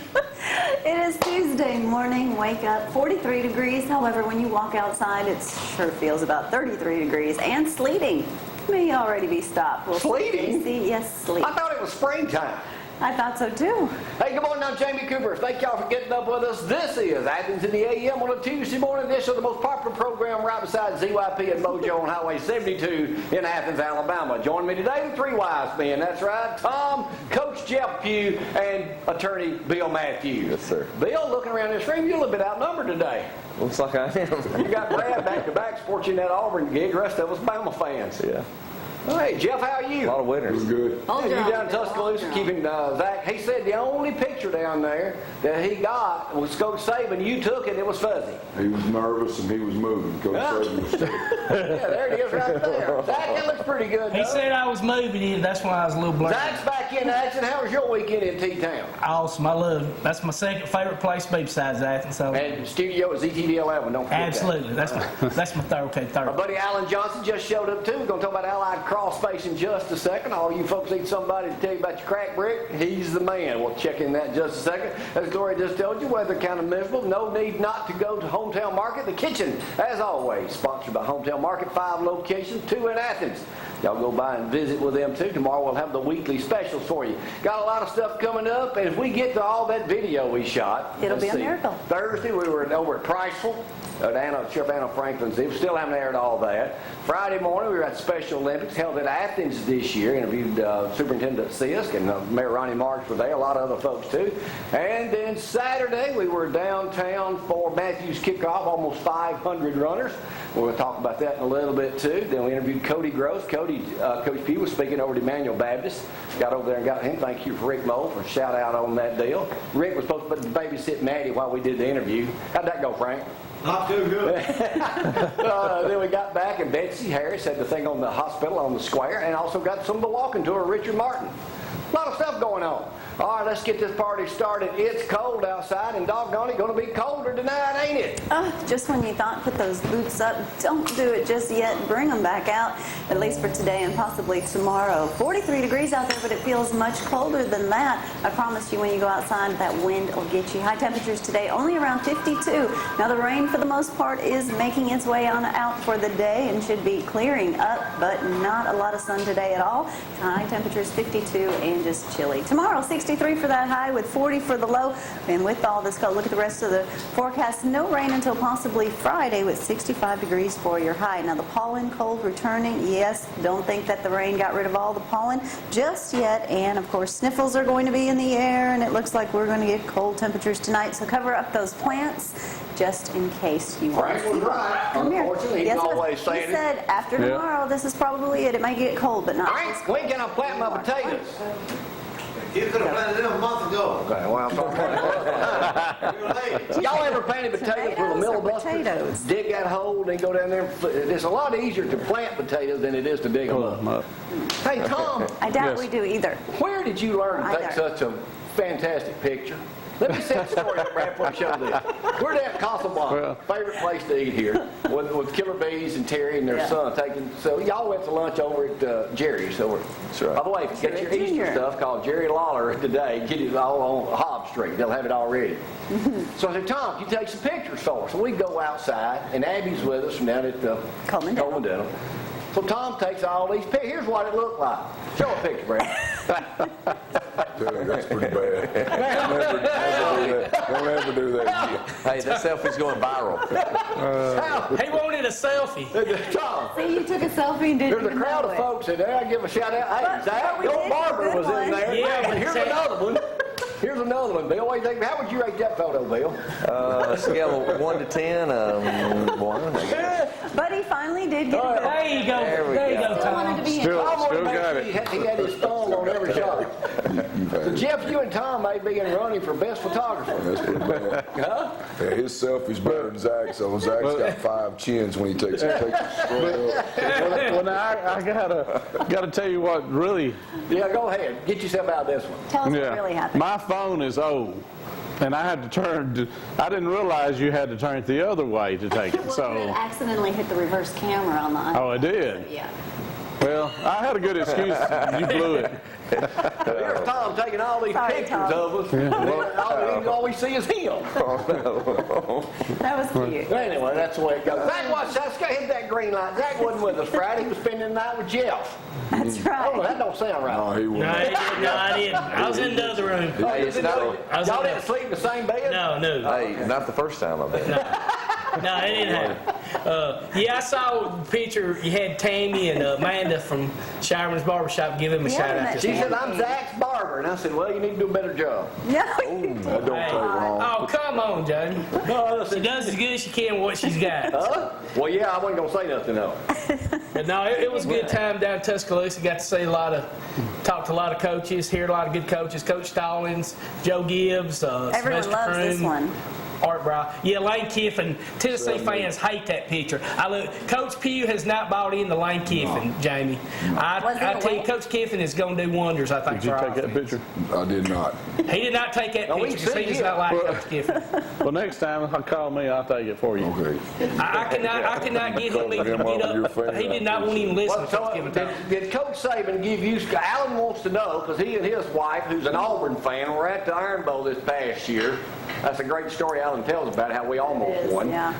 It is Tuesday morning, wake up, 43 degrees. However, when you walk outside, it sure feels about 33 degrees and sleeting. May already be stopped. We'll Sleeting? Yes, sleet. I thought it was springtime. I thought so too. Hey, good morning, I'm Jamie Cooper. Thank y'all for getting up with us. This is Athens in the AM on a Tuesday morning edition of the most popular program right beside ZYP and Mojo on Highway 72 in Athens, Alabama. Joining me today, the three wise men. That's right, Tom, Coach Jeff Pugh, and attorney Bill Mathews. Yes, sir. Bill, looking around this room, you're a little bit outnumbered today. Looks like I am. You got Brad back-to-back sporting that Auburn gig. The rest of us Bama fans. Yeah. Hey, Jeff, how are you? A lot of winners. Good. You down in Tuscaloosa keeping Zack. He said the only picture down there that he got was Coach Saban. You took it, it was fuzzy. He was nervous and he was moving. Coach Saban was still. Yeah, there it is right there. Zack, that looks pretty good. He said I was moving, that's why I was a little blurry. Zack's back in action. How was your weekend in T-Town? Awesome, I love. That's my second favorite place to be besides Athens. So And studio at ZTV 11. Don't forget absolutely, that's my third. Okay, Our third. buddy Alan Johnson just showed up too. We're going to talk about Allied Cross Face in just a second. All you folks need somebody to tell you about your crack brick. He's the man. We'll check in that in just a second. As Gloria just told you, weather kind of miserable. No need not to go to Hometown Market. The kitchen, as always, sponsored by Hometown Market. 5 locations, 2 in Athens. Y'all go by and visit with them too. Tomorrow we'll have the weekly specials for you. Got a lot of stuff coming up, and if we get to all that video we shot, It'll be a miracle. Thursday we were over at Priceville. Sheriff Anna Franklin's. We still haven't aired all that. Friday morning we were at the Special Olympics held at Athens this year. Interviewed Superintendent Sisk and Mayor Ronnie Marks were there. A lot of other folks too. And then Saturday we were downtown for Mathews kickoff. Almost 500 runners. We're going to talk about that in a little bit too. Then we interviewed Cody Gross. Coach Pugh was speaking over to Emmanuel Baptist. Got over there and got him. Thank you for Rick Moe for a shout out on that deal. Rick was supposed to babysit Maddie while we did the interview. How'd that go, Frank? Not too good. Then we got back and Betsy Harris had the thing on the hospital on the square and also got some of the walking tour of Richard Martin. A lot of stuff going on. All right, let's get this party started. It's cold outside and doggone it, going to be colder tonight, ain't it? Just when you thought put those boots up, don't do it just yet. Bring them back out, at least for today and possibly tomorrow. 43 degrees out there, but it feels much colder than that. I promise you when you go outside, that wind will get you. High temperatures today only around 52. Now the rain for the most part is making its way on out for the day and should be clearing up, but not a lot of sun today at all. High temperatures 52 and just chilly. Tomorrow 63 for that high with 40 for the low. And with all this cold, look at the rest of the forecast. No rain until possibly Friday with 65 degrees for your high. Now the pollen cold returning. Yes, don't think that the rain got rid of all the pollen just yet. And of course sniffles are going to be in the air and it looks like we're going to get cold temperatures tonight. So cover up those plants just in case you want to Frank was see right. one. Come here. Unfortunately, he's Yes, always he saying it. said after tomorrow, this is probably it. It might get cold, but not this Frank, cold. when can I plant my potatoes? You could have planted them a month ago. Okay, well, You're late. y'all ever planted potatoes with a Tomatoes or millibuster? potatoes? Dig that hole and go down there. It's a lot easier to plant potatoes than it is to dig them up. Hey, Tom, I doubt we do either. where did you learn to take Either. such a fantastic picture? Let me set the story up right before I show this. We're down at Casablanca, favorite place to eat here, with Killer Bees and Terry and their Yeah. son taking. So y'all went to lunch over at Jerry's. That's right. By the way, if you get your Jerry Easter Jr. stuff called Jerry Lawler today, get it all on Hobb Street. They'll have it all ready. So I said, Tom, can you take some pictures for us? So we go outside, and Abby's with us from down at Coleman Dental. So Tom takes all these pictures. Here's what it looked like. Show a picture, Brad. Dude, that's pretty bad. Don't ever do that again. Hey, that selfie's going viral. He wanted a selfie. Tom, See, you took a selfie and didn't there's a even crowd know of it. folks in there. I give a shout out. Hey, But Zack, we your did, barber good was in one. there. Yeah, Here's Zack. another one. Here's another one, Bill. What do you think? How would you rate that photo, Bill? Scale of 1 to 10, 1. But he finally did get it. There you go. There we There you go. go, Still wanted to Tom. be in. Still Tom got he it. had his thumb on every shot. So Jeff, you and Tom may be in running for best photographer. That's pretty bad. Huh? Yeah, his selfie's better than Zack's, so Zack's got 5 chins when he takes it. Well, now I gotta tell you what really. Yeah, go ahead. Get yourself out of this one. Tell us what really happened. My phone is old, and I had to turn. I didn't realize you had to turn it the other way to take it. Well, it So, accidentally hit the reverse camera on the iPhone. oh, I did. Yeah. Well, I had a good excuse. You blew it. Here's Tom taking all these Sorry, pictures Tom. of us. And all we see is him. That was cute. Anyway, that's the way it goes. Zack, let's go hit that green light. Zack wasn't with us Friday. He was spending the night with Jeff. That's Oh, right. that don't sound right. No, he No, wouldn't. I didn't. I was in the other room. Hey, it's not, Y'all didn't sleep in the same bed? No. hey, not the first time I've been. No, it didn't happen. Yeah, I saw the picture. You had Tammy and Amanda from Shireman's Barbershop give him a Yeah, shout we out. met This She morning. said, I'm Zack's barber. And I said, well, you need to do a better job. No, That don't take long. Oh, come on, Jamie. No, She does as good as she can with what she's got. Huh? Well, yeah, I wasn't going to say nothing, though. But no, it was a good time down in Tuscaloosa. Got to see talk to a lot of coaches, hear a lot of good coaches. Coach Stallings, Joe Gibbs, everyone Sylvester loves this Croom, one. Art Brow. Yeah, Lane Kiffin. Tennessee fans hate that picture. Coach Pugh has not bought into Lane Kiffin, Jamie. I Was he tell you, awake? Coach Kiffin is going to do wonders, I think, Did you for our take that offense. picture? I did not. He did not take that No, we picture because he see does you. not like Coach Kiffin. Well, next time, call me. I'll take it for you. Okay. I cannot get him even to Cover him get up with your up. finger. He did not want to even listen Well, to Coach so, Kiffin talk. did Coach Saban give you, Alan wants to know, because he and his wife, who's an Auburn fan, were at the Iron Bowl this past year. That's a great story Alan tells about how we almost It is, won. yeah.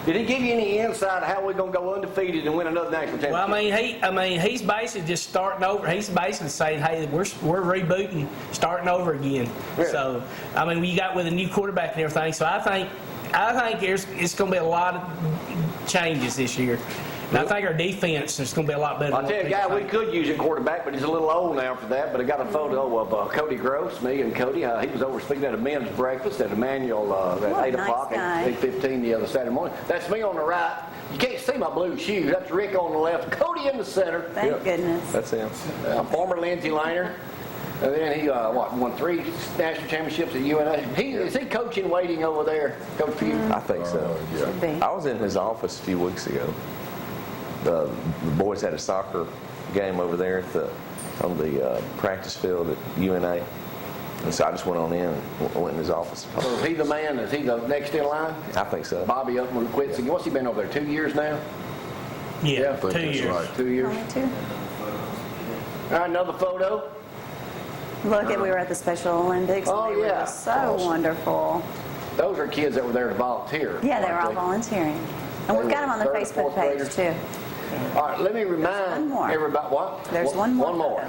Did he give you any insight of how we're going to go undefeated and win another national championship? Well, I mean, he's basically just starting over. He's basically saying, "Hey, we're rebooting, starting over again." Yeah. So, I mean, we got with a new quarterback and everything. So I think it's going to be a lot of changes this year. And I think our defense is going to be a lot better. I'll than tell you, a what guy people we think. could use at quarterback, but he's a little old now for that. But I got a photo of Cody Gross, me and Cody. He was over speaking at a men's breakfast at Emmanuel at What a 8 nice o'clock guy. at 8:15 the other Saturday morning. That's me on the right. You can't see my blue shoes. That's Rick on the left. Cody in the center. Thank goodness. That's him. Former Lindsey Liner. And then he won 3 national championships at UNA. Is he coaching waiting over there, Coach Pugh? I think so. Should be. I was in his office a few weeks ago. The boys had a soccer game over there on the practice field at UNA. And so I just went on in and went in his office. So is he the man? Is he the next in line? I think so. Bobby Upman quits again. What's he been over there? 2 years now? Yeah, I think 2 that's years. right. 2 years. Only two. All right, another photo. Look, we were at the Special Olympics. Oh, and they were yeah. just so Awesome. wonderful. Those are kids that were there to volunteer. Yeah, they were all weren't volunteering. And we've got them on the Third or Facebook fourth page, graders. too. All right, let me remind one more. everybody. What? There's one more. One more.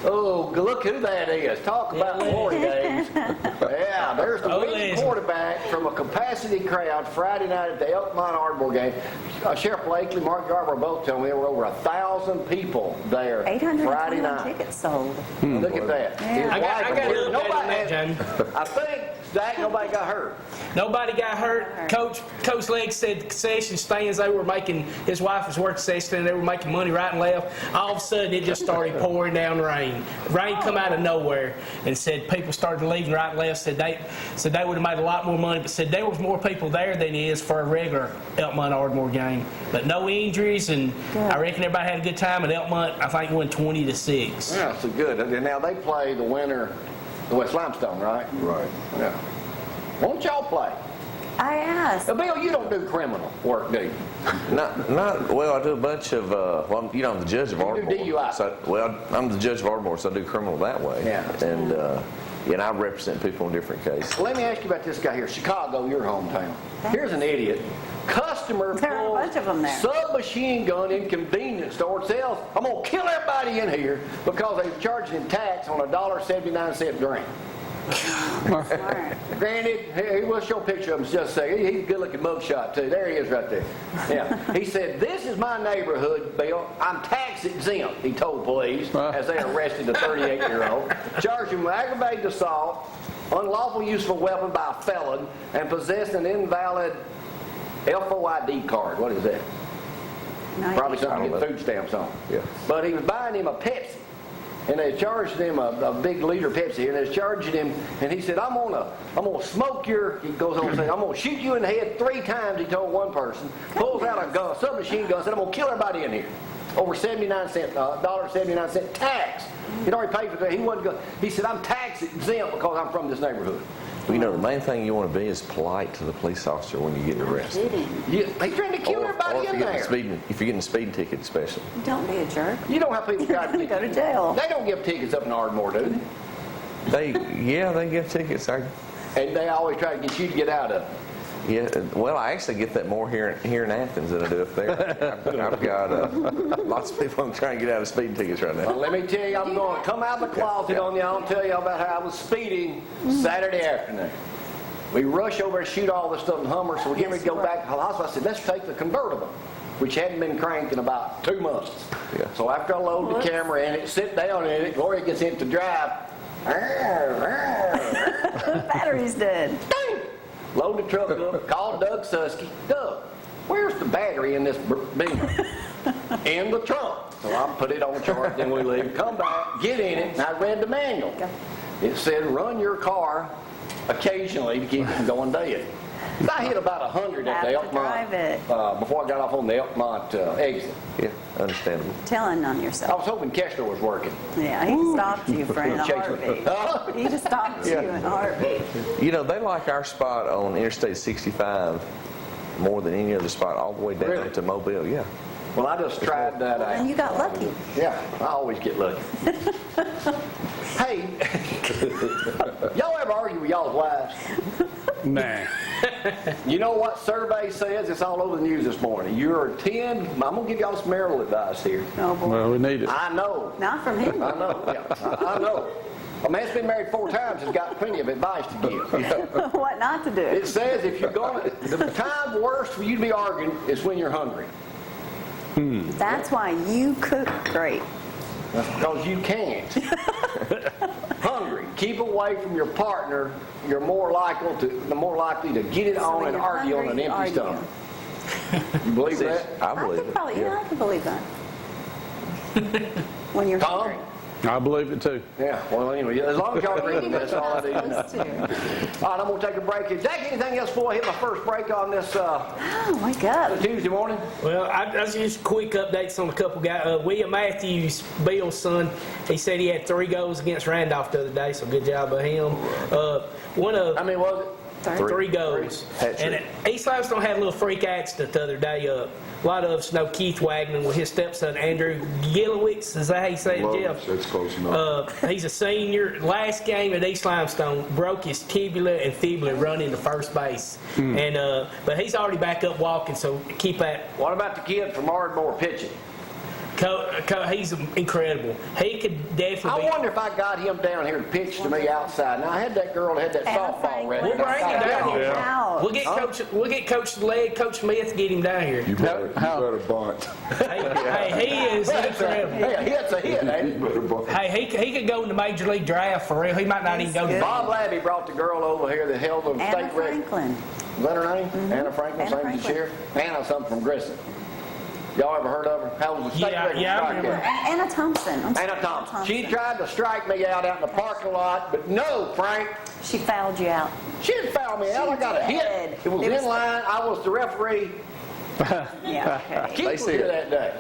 Oh, look who that is. Talk about Yeah. glory days. Yeah, there's the Oh, winning legend. quarterback from a capacity crowd Friday night at the Elkmont Ardmore game. Sheriff Blakely, Mark Garber both told me there were over 1,000 people there Friday 821 night. tickets sold. Look at that. Yeah. His I got wife a and little kids. bit on Nobody that, Jamie. I think, Zack, nobody got hurt. Nobody got hurt. Coach Legg said the concession stands, they were making, his wife was working concession stand, they were making money right and left. All of a sudden, it just started pouring down rain. Rain come out of nowhere, and said people started leaving right and left. Said they would have made a lot more money, but said there was more people there than is for a regular Elkmont Ardmore game. But no injuries, and I reckon everybody had a good time. And Elkmont, I think, won 20-6. Yeah, so good. And now they play the winner, the West Limestone, right? Right. Yeah. Won't y'all play? I asked. Now, Bill, you don't do criminal work, do you? Well, I do a bunch of, well, you know, I'm the judge of You do Ardmore. DUI. So, well, I'm the judge of Ardmore, so I do criminal that way. Yeah. And I represent people in different cases. Let me ask you about this guy here. Chicago, your hometown. Here's an idiot. Customer There are a bunch of them there. submachine gun in convenience store sells. I'm going to kill everybody in here because they charged him tax on a $1.79 drink. Smart. Granted, here, we'll show a picture of him in just a second. He's a good-looking mugshot, too. There he is right there. Yeah. He said, this is my neighborhood, Bill. I'm tax exempt, he told police, as they arrested the 38-year-old. Charged him with aggravated assault, unlawful use of a weapon by a felon, and possessed an invalid FOID card. What is that? Probably something to get food stamps on. Yeah. But he was buying him a Pepsi. And they charged him a big liter Pepsi here, and they charged him, and he said, I'm gonna smoke your, he goes on and says, I'm gonna shoot you in the head 3 times, he told one person. Pulls out a gun, submachine gun, said, I'm gonna kill everybody in here. Over 79 cents, $1.79 tax. He'd already paid for that. He wasn't going. He said, I'm tax exempt because I'm from this neighborhood. You know, the main thing you want to be is polite to the police officer when you get arrested. Kidding. They trying to kill Or everybody if in you're getting a there. if you're getting a speeding ticket especially. Don't be a jerk. You know how people You're try gonna go to jail. They don't give tickets up in Ardmore, do they? They give tickets. And they always try to get you to get out of it. Yeah, well, I actually get that more here in Athens than I do up there. I've got lots of people I'm trying to get out of speeding tickets right Well, now. let me tell you, I'm going to come out of the closet on y'all and tell y'all about how I was speeding Saturday afternoon. We rush over and shoot all this stuff in Hummer, so we're getting ready to go back to the hospital. I said, let's take the convertible, which hadn't been cranked in about 2 months. Yeah. So after I load the camera in it, sit down in it, Gloria gets in to drive. Battery's dead. Dang! Load the truck up, call Doug Susky. Doug, where's the battery in this Beamer? In the trunk. So I put it on charge, then we leave, come back, get in it, and I read the manual. It said run your car occasionally to keep it from going dead. I hit about 100 at the Have to drive it. Elkmont, before I got off on the Elkmont exit. Yeah, understandable. Telling on I yourself. was hoping Kessler was working. Yeah, he stopped you for in a Chase me. heartbeat. He just stopped you in a heartbeat. You know, they like our spot on Interstate 65 more than any other spot all the way down Really? to Mobile. Yeah. Well, I just tried that out. And you got lucky. Yeah, I always get lucky. Hey, y'all ever argue with y'all's wives? Nah. You know what survey says? It's all over the news this morning. You're 10, I'm going to give y'all some marital advice here. Oh, boy. Well, we need it. I know. Not from him. I know. Yeah, I know. A man's been married 4 times has got plenty of advice to give. What not to do. It says if you're going to, the time worst for you to be arguing is when you're hungry. That's why you cook great. That's because you can't. Hungry. Keep away from your partner. You're more likely to get it So on when and you're argue on an hungry, empty argue. stomach. You believe that? I I believe could it. probably, yeah, I could believe that. When you're Tom? hungry. I believe it too. Yeah, well, anyway, as long as y'all agree with me, that's all I need. Those two. All right, I'm going to take a break here. Zack, anything else before I hit my first break on this Oh, wake up. Tuesday morning? Well, I just quick updates on a couple guys. William Mathews, Bill's son, he said he had 3 goals against Randolph the other day, so good job of him. One of How many was it? 3 goals. Hat trick. And East Limestone had a little freak accident the other day. A lot of us know Keith Wagner with his stepson Andrew Gilowitz. Is that how you say it, Jeff? That's close enough. He's a senior. Last game at East Limestone, broke his tibia and fibula running to first base. And but he's already back up walking, so keep that. What about the kid from Ardmore pitching? He's incredible. He could definitely. I wonder if I got him down here to pitch to me outside. Now, I had that girl that had that Anna softball Franklin. ready. We'll bring him down here. Ouch. We'll get Coach Leg, Coach Smith, get him down here. You better bunt. Hey, he is incredible. Hey, hit's a hit, ain't You better bunt. Hey, he could go in the major league draft for real. He might not even go to He's the. Bob Labby brought the girl over here that held the Anna state record. Franklin. Is that her name? Anna Franklin, Anna same as the Franklin. sheriff. Anna something from Grissom. Y'all ever heard of her? How was the state record Yeah, I strikeout? remember. Anna Thompson. Anna Thompson. She tried to strike me out in the parking lot, but no, Frank. She fouled you out. She didn't foul me out. I got a hit. did. It was It was- in line. I was the referee. Yeah, okay. Keith was see here it. that day.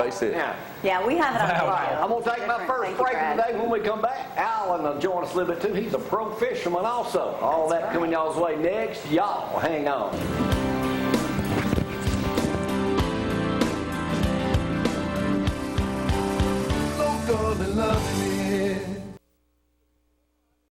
They said, Yeah. Yeah, we have it on Wow. video. I'm going to take my first break today. When we come back, Alan will join us a little bit too. He's a pro fisherman also. All that coming y'all's way next. Y'all hang on. Local and loving